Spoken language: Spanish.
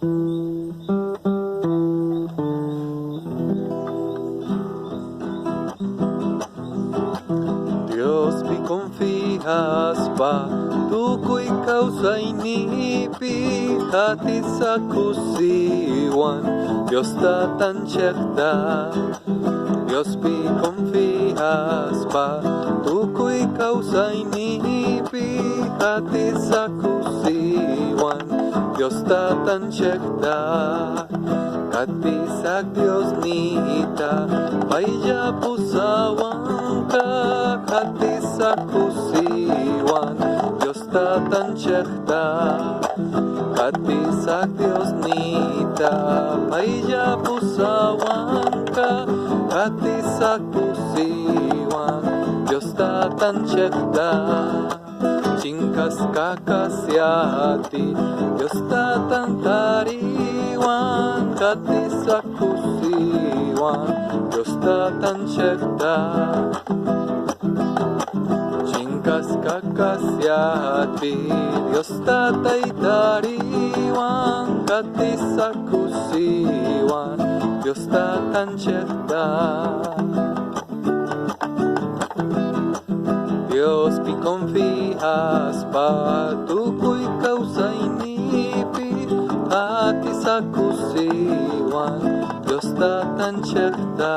Dios pi confías pa tukuy kausaynipi hati sa kusiwan Dios tatansyakda Dios pi confías pa tukuy kausaynipi hati sa kusiwan Dios tatansyakda Katisak Dios nita payja pusawang ka Katisak kusiwan Dios tatansyakda Katisak Dios nita payja pusawang ka Katisak kusiwan Dios tatansyakda Cingkas kakasyati Dios tatantariwan Katisak kusiwan Dios tatansyakda Cingkas kakasyati Dios tataytariwan Katisak kusiwan Dios tatansyakda Dios pi confías pa tukuy kausaynipi hati sa kusiwan Dios tatansyakda